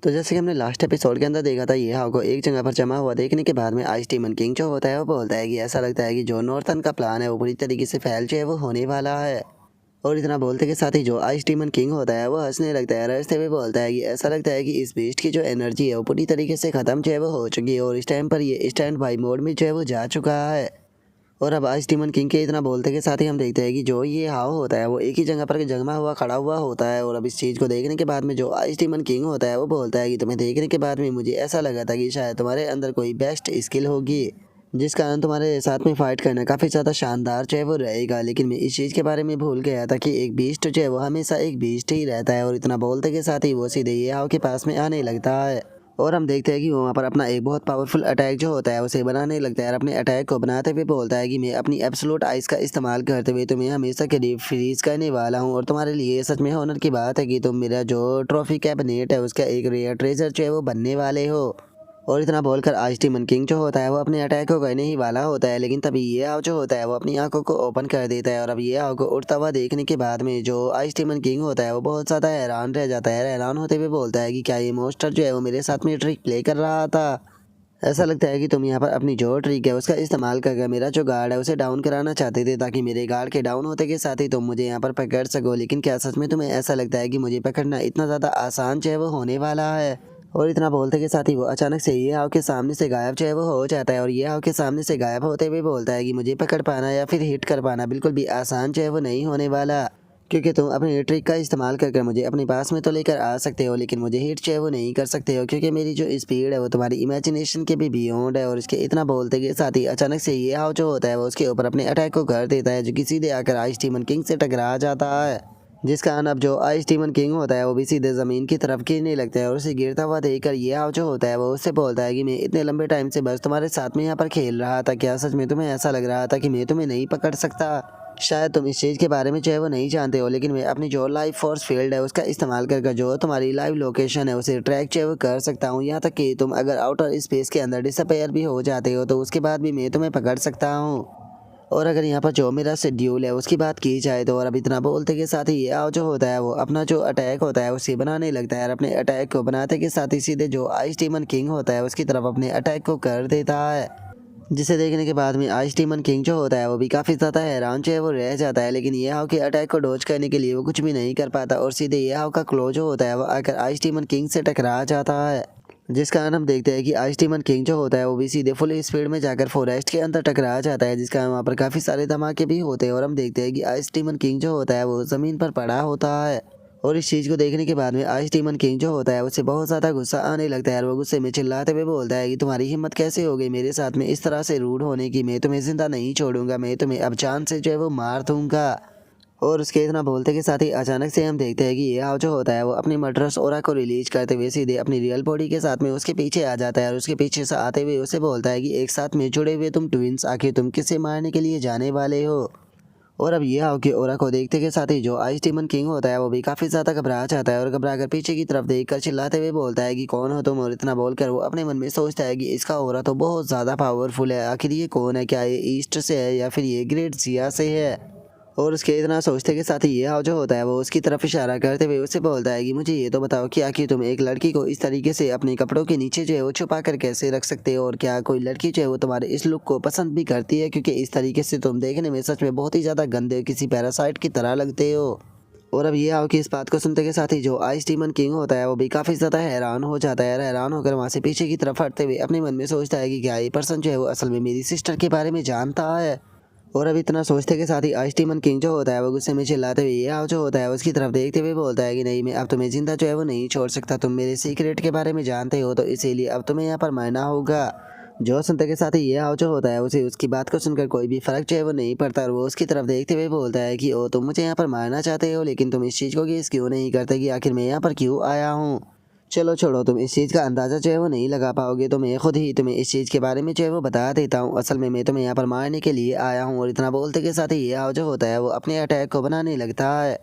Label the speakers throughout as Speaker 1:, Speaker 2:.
Speaker 1: तो जैसे कि हमने लास्ट एपिसोड के अंदर देखा था, ये हाउ को एक जगह पर जमा हुआ देखने के बाद में आइस टीमन किंग जो होता है वो बोलता है कि ऐसा लगता है कि जो नॉर्थन का प्लान है वो पूरी तरीके से फैल जाए वो होने वाला है। और इतना बोलते के साथ ही जो आइस टीमन किंग होता है वो हंसने लगता है, हंसते हुए बोलता है कि ऐसा लगता है कि इस बीस्ट की जो एनर्जी है वो पूरी तरीके से खत्म जो है वो हो चुकी है और इस टाइम पर ये स्टैंड बाई मोड में जो है वो जा चुका है। और अब आज टीमन किंग के इतना बोलते के साथ ही हम देखते हैं कि जो ये हाव होता है वो एक ही जगह पर जमा हुआ खड़ा हुआ होता है। और अब इस चीज़ को देखने के बाद में जो आज टीमन किंग होता है वो बोलता है कि तुम्हें देखने के बाद में मुझे ऐसा लगा था कि शायद तुम्हारे अंदर कोई बेस्ट स्किल होगी जिस कारण तुम्हारे साथ में फाइट करना काफ़ी ज़्यादा शानदार जो है वो रहेगा। लेकिन मैं इस चीज़ के बारे में भूल गया था कि एक बीस्ट जो है वो हमेशा एक बीस्ट ही रहता है। और इतना बोलते के साथ ही वो सीधे ये हाव के पास में आने लगता है और हम देखते हैं कि वो वहाँ पर अपना एक बहुत पावरफुल अटैक जो होता है उसे बनाने लगता है। और अपने अटैक को बनाते हुए बोलता है कि मैं अपनी एब्सोल्यूट आइस का इस्तेमाल करते हुए तुम्हें हमेशा के लिए फ्रीज करने वाला हूँ। और तुम्हारे लिए सच में ऑनर की बात है कि तुम मेरा जो ट्रॉफी कैबिनेट है उसका एक रेयर ट्रेजर जो है वो बनने वाले हो। और इतना बोलकर आज टीमन किंग जो होता है वो अपने अटैक को करने ही वाला होता है, लेकिन तभी ये हाव जो होता है वो अपनी आंखों को ओपन कर देता है। और अब ये हाव को उड़ता हुआ देखने के बाद में जो आज टीमन किंग होता है वो बहुत ज़्यादा हैरान रह जाता है। हैरान होते हुए बोलता है कि क्या ये मोस्टर जो है वो मेरे साथ में ट्रिक प्ले कर रहा था। ऐसा लगता है कि तुम यहाँ पर अपनी जो ट्रिक है उसका इस्तेमाल करके मेरा जो गार्ड है उसे डाउन कराना चाहते थे ताकि मेरे गार्ड के डाउन होते के साथ ही तुम मुझे यहाँ पर पकड़ सको। लेकिन क्या सच में तुम्हें ऐसा लगता है कि मुझे पकड़ना इतना ज़्यादा आसान जो है वो होने वाला है। और इतना बोलते के साथ ही वो अचानक से ये हाव के सामने से गायब जो है वो हो जाता है। और ये हाव के सामने से गायब होते हुए बोलता है कि मुझे पकड़ पाना या फिर हिट कर पाना बिल्कुल भी आसान जो है वो नहीं होने वाला, क्योंकि तुम अपनी ट्रिक का इस्तेमाल करके मुझे अपने पास में तो लेकर आ सकते हो लेकिन मुझे हिट जो है वो नहीं कर सकते हो, क्योंकि मेरी जो स्पीड है वो तुम्हारी इमेजिनेशन के भी बियॉन्ड है। और इसके इतना बोलते के साथ ही अचानक से ये हाव जो होता है वो उसके ऊपर अपने अटैक को कर देता है जो कि सीधे आकर आइस टीमन किंग से टकरा जाता है, जिस कारण अब जो आइस टीमन किंग होता है वो भी सीधे ज़मीन की तरफ गिरने लगता है। और उसे गिरता हुआ देखकर ये हाव जो होता है वो उससे बोलता है कि मैं इतने लंबे टाइम से बस तुम्हारे साथ में यहाँ पर खेल रहा था, क्या सच में तुम्हें ऐसा लग रहा था कि मैं तुम्हें नहीं पकड़ सकता? शायद तुम इस चीज़ के बारे में जो है वो नहीं जानते हो, लेकिन मैं अपनी जो लाइव फोर्स फील्ड है उसका इस्तेमाल करके जो तुम्हारी लाइव लोकेशन है उसे ट्रैक जो है वो कर सकता हूँ। यहाँ तक कि तुम अगर आउटर स्पेस के अंदर डिसअपेयर भी हो जाते हो तो उसके बाद भी मैं तुम्हें पकड़ सकता हूँ। और अगर यहाँ पर जो मेरा शेड्यूल है उसकी बात की जाए तो और अब इतना बोलते के साथ ही ये हाव जो होता है वो अपना जो अटैक होता है उसे बनाने लगता है। और अपने अटैक को बनाते के साथ ही सीधे जो आइस टीमन किंग होता है उसकी तरफ अपने अटैक को कर देता है, जिसे देखने के बाद में आइस टीमन किंग जो होता है वो भी काफ़ी ज़्यादा हैरान जो है वो रह जाता है। लेकिन ये हाव के अटैक को डॉज करने के लिए वो कुछ भी नहीं कर पाता और सीधे ये हाव का क्लो जो होता है वो आकर आइस टीमन किंग से टकरा जाता है, जिस कारण हम देखते हैं कि आइस टीमन किंग जो होता है वो भी सीधे फुल स्पीड में जाकर फॉरेस्ट के अंदर टकरा जाता है, जिस कारण वहाँ पर काफ़ी सारे धमाके भी होते हैं। और हम देखते हैं कि आइस टीमन किंग जो होता है वो ज़मीन पर पड़ा होता है। और इस चीज़ को देखने के बाद में आइस टीमन किंग जो होता है उसे बहुत ज़्यादा गुस्सा आने लगता है और वो गुस्से में चिल्लाते हुए बोलता है कि तुम्हारी हिम्मत कैसे हो गई मेरे साथ में इस तरह से रूड होने की, मैं तुम्हें जिंदा नहीं छोड़ूंगा, मैं तुम्हें अब जान से जो है वो मार दूंगा। और उसके इतना बोलते के साथ ही अचानक से हम देखते हैं कि ये हाव जो होता है वो अपनी मर्डरस ऑरा को रिलीज करते हुए सीधे अपनी रियल बॉडी के साथ में उसके पीछे आ जाता है। और उसके पीछे से आते हुए उसे बोलता है कि एक साथ में जुड़े हुए तुम ट्विंस आखिर तुम किसे मारने के लिए जाने वाले हो। और अब ये हाव की ओरा को देखते के साथ ही जो आइस टीमन किंग होता है वो भी काफ़ी ज़्यादा घबरा जाता है और घबरा कर पीछे की तरफ देखकर चिल्लाते हुए बोलता है कि कौन हो तुम। और इतना बोलकर वो अपने मन में सोचता है कि इसका ओरा तो बहुत ज़्यादा पावरफुल है, आखिर ये कौन है, क्या ये ईस्ट से है या फिर ये ग्रेट जिया से है। और उसके इतना सोचते के साथ ही ये हाव जो होता है वो उसकी तरफ इशारा करते हुए उससे बोलता है कि मुझे ये तो बताओ कि आखिर तुम एक लड़की को इस तरीके से अपने कपड़ों के नीचे जो है वो छुपा कर कैसे रख सकते हो, और क्या कोई लड़की जो है वो तुम्हारे इस लुक को पसंद भी करती है, क्योंकि इस तरीके से तुम देखने में सच में बहुत ही ज़्यादा गंदे किसी पैरासाइट की तरह लगते हो। और अब ये हाव की इस बात को सुनते के साथ ही जो आइस टीमन किंग होता है वो भी काफ़ी ज़्यादा हैरान हो जाता है। हैरान होकर वहाँ से पीछे की तरफ हटते हुए अपने मन में सोचता है कि क्या ये पर्सन जो है वो असल में मेरी सिस्टर के बारे में जानता है। और अब इतना सोचते के साथ ही आइस टीमन किंग जो होता है वो गुस्से में चिल्लाते हुए ये हाव जो होता है उसकी तरफ देखते हुए बोलता है कि नहीं, मैं अब तुम्हें जिंदा जो है वो नहीं छोड़ सकता, तुम मेरे सीक्रेट के बारे में जानते हो तो इसीलिए अब तुम्हें यहाँ पर मरना होगा। जो सुनते के साथ ही ये हाव जो होता है उसे उसकी बात को सुनकर कोई भी फर्क जो है वो नहीं पड़ता और वो उसकी तरफ देखते हुए बोलता है कि ओ तुम मुझे यहाँ पर मारना चाहते हो, लेकिन तुम इस चीज़ को गेस क्यों नहीं करते कि आखिर मैं यहाँ पर क्यों आया हूँ। चलो छोड़ो, तुम इस चीज़ का अंदाज़ा जो है वो नहीं लगा पाओगे, तो मैं खुद ही तुम्हें इस चीज़ के बारे में जो है वो बता देता हूँ। असल में मैं तुम्हें यहाँ पर मारने के लिए आया हूँ। और इतना बोलते के साथ ही ये हाव जो होता है वो अपने अटैक को बनाने लगता है,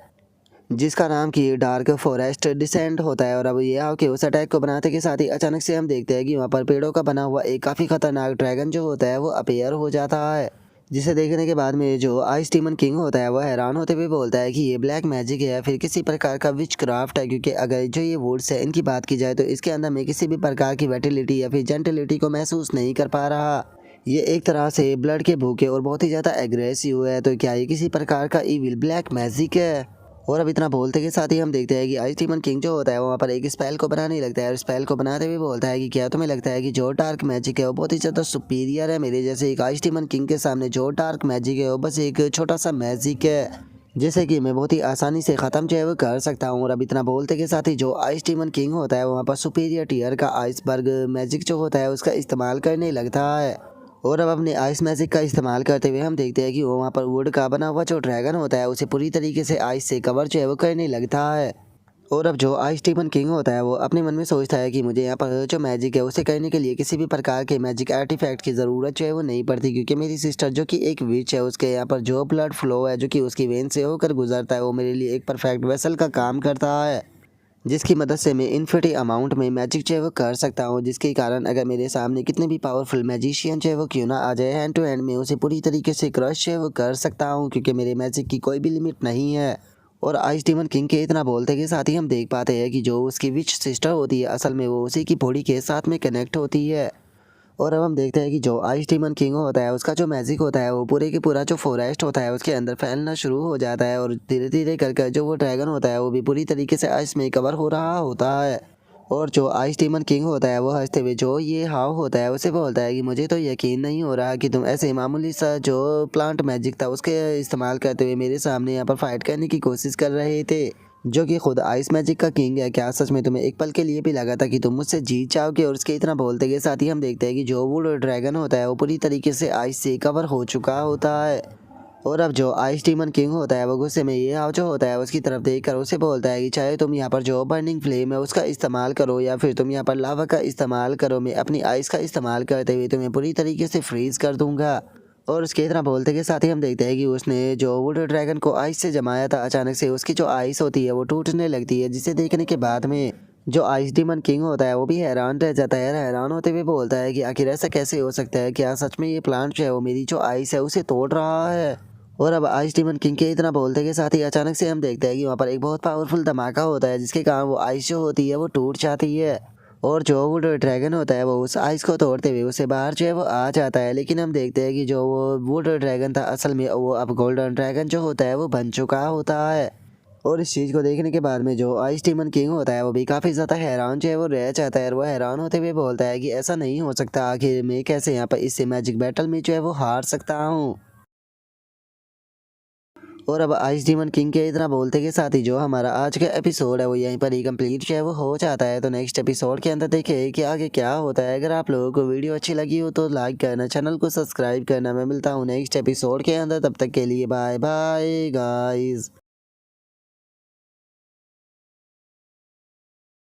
Speaker 1: जिसका नाम की डार्क फॉरेस्ट डिसेंट होता है। और अब ये हाव के उस अटैक को बनाते के साथ ही अचानक से हम देखते हैं कि वहाँ पर पेड़ों का बना हुआ एक काफ़ी खतरनाक ड्रैगन जो होता है वो अपेयर हो जाता है, जिसे देखने के बाद में जो आइस डीमन किंग होता है वो हैरान होते हुए बोलता है कि ये ब्लैक मैजिक है या फिर किसी प्रकार का विच क्राफ्ट है, क्योंकि अगर जो ये वुड्स है इनकी बात की जाए तो इसके अंदर मैं किसी भी प्रकार की वेटिलिटी या फिर जेंटिलिटी को महसूस नहीं कर पा रहा। ये एक तरह से ब्लड के भूखे और बहुत ही ज़्यादा एग्रेसिव है, तो क्या ये किसी प्रकार का इविल ब्लैक मैजिक है? और अब इतना बोलते के साथ ही हम देखते हैं कि आइस डीमन किंग जो होता है वो वहाँ पर एक स्पेल को बनाने लगता है और स्पेल को बनाते हुए बोलता है कि क्या तुम्हें लगता है कि जो डार्क मैजिक है वो बहुत ही ज़्यादा सुपीरियर है मेरे जैसे एक आइस डीमन किंग के सामने जो डार्क मैजिक है वो बस एक छोटा सा मैजिक है जैसे कि मैं बहुत ही आसानी से ख़त्म जो है वो कर सकता हूँ। और अब इतना बोलते के साथ ही जो आइस डीमन किंग होता है वहाँ पर सुपीरियर टीयर का आइसबर्ग मैजिक जो होता है उसका इस्तेमाल करने लगता है। और अब अपने आइस मैजिक का इस्तेमाल करते हुए हम देखते हैं कि वो वहाँ पर वुड का बना हुआ जो ड्रैगन होता है उसे पूरी तरीके से आइस से कवर जो है वो करने लगता है। और अब जो आइस डीमन किंग होता है वो अपने मन में सोचता है कि मुझे यहाँ पर जो मैजिक है उसे करने के लिए किसी भी प्रकार के मैजिक आर्टिफैक्ट की ज़रूरत जो है वो नहीं पड़ती, क्योंकि मेरी सिस्टर जो कि एक विच है उसके यहाँ पर जो ब्लड फ्लो है जो कि उसकी वेन से होकर गुजरता है वो मेरे लिए एक परफेक्ट वेसल का काम करता है, जिसकी मदद से मैं इन्फिनिटी अमाउंट में मैजिक जो है वो कर सकता हूँ, जिसके कारण अगर मेरे सामने कितने भी पावरफुल मैजिशियन जो है वो क्यों ना आ जाए हैंड टू हैंड में उसे पूरी तरीके से क्रश जो है वो कर सकता हूँ, क्योंकि मेरे मैजिक की कोई भी लिमिट नहीं है। और आइस डीमन किंग के इतना बोलते के साथ ही हम देख पाते हैं कि जो उसकी विच सिस्टर होती है असल में वो उसी की बॉडी के साथ में कनेक्ट होती है। और अब हम देखते हैं कि जो आइस डीमन किंग होता है उसका जो मैजिक होता है वो पूरे के पूरा जो फॉरेस्ट होता है उसके अंदर फैलना शुरू हो जाता है और धीरे धीरे कर जो वो ड्रैगन होता है वो भी पूरी तरीके से आइस में कवर हो रहा होता है। और जो आइस डीमन किंग होता है वो हंसते हुए जो ये हाव होता है उसे बोलता है कि मुझे तो यकीन नहीं हो रहा कि तुम ऐसे मामूली सा जो प्लांट मैजिक था उसके इस्तेमाल करते हुए मेरे सामने यहाँ पर फाइट करने की कोशिश कर रहे थे, जो कि खुद आइस मैजिक का किंग है। क्या सच में तुम्हें एक पल के लिए भी लगा था कि तुम मुझसे जीत जाओगे? और उसके इतना बोलते के साथ ही हम देखते हैं कि जो वुड ड्रैगन होता है वो पूरी तरीके से आइस से कवर हो चुका होता है। और अब जो आइस डीमन किंग होता है वो गुस्से में ये हाव जो होता है उसकी तरफ देखकर उसे बोलता है कि चाहे तुम यहाँ पर जो बर्निंग फ्लेम है उसका इस्तेमाल करो या फिर तुम यहाँ पर लावा का इस्तेमाल करो, मैं अपनी आइस का इस्तेमाल करते हुए तुम्हें पूरी तरीके से फ्रीज कर दूंगा। और उसके इतना बोलते के साथ ही हम देखते हैं कि उसने जो वुड ड्रैगन को आइस से जमाया था अचानक से उसकी जो आइस होती है वो टूटने लगती है, जिसे देखने के बाद में जो आइस डीमन किंग होता है वो भी हैरान रह जाता है। हैरान होते हुए बोलता है कि आखिर ऐसा कैसे हो सकता है, क्या सच में ये प्लांट जो है वो मेरी जो आइस है उसे तोड़ रहा है? और अब आइस डीमन किंग के इतना बोलते के साथ ही अचानक से हम देखते हैं कि वहाँ पर एक बहुत पावरफुल धमाका होता है, जिसके कारण वो आइस जो होती है वो टूट जाती है। और जो वो ड्रैगन होता है वो उस आइस को तोड़ते हुए उसे बाहर जो है वो आ जाता है, लेकिन हम देखते हैं कि जो वो वुड ड्रैगन था असल में वो अब गोल्डन ड्रैगन जो होता है वो बन चुका होता है। और इस चीज़ को देखने के बाद में जो आइस डीमन किंग होता है वो भी काफ़ी ज़्यादा हैरान जो है वो रह जाता है और वो हैरान होते हुए बोलता है कि ऐसा नहीं हो सकता, आखिर मैं कैसे यहाँ पर इससे मैजिक बैटल में जो है वो हार सकता हूँ। और अब आइस डीमन किंग के इतना बोलते के साथ ही जो हमारा आज का एपिसोड है वो यहीं पर ही कंप्लीट जो है वो हो जाता है। तो नेक्स्ट एपिसोड के अंदर देखें कि आगे क्या होता है। अगर आप लोगों को वीडियो अच्छी लगी हो तो लाइक करना, चैनल को सब्सक्राइब करना। मैं मिलता हूँ नेक्स्ट एपिसोड के अंदर, तब तक के लिए बाय बाय गाइस।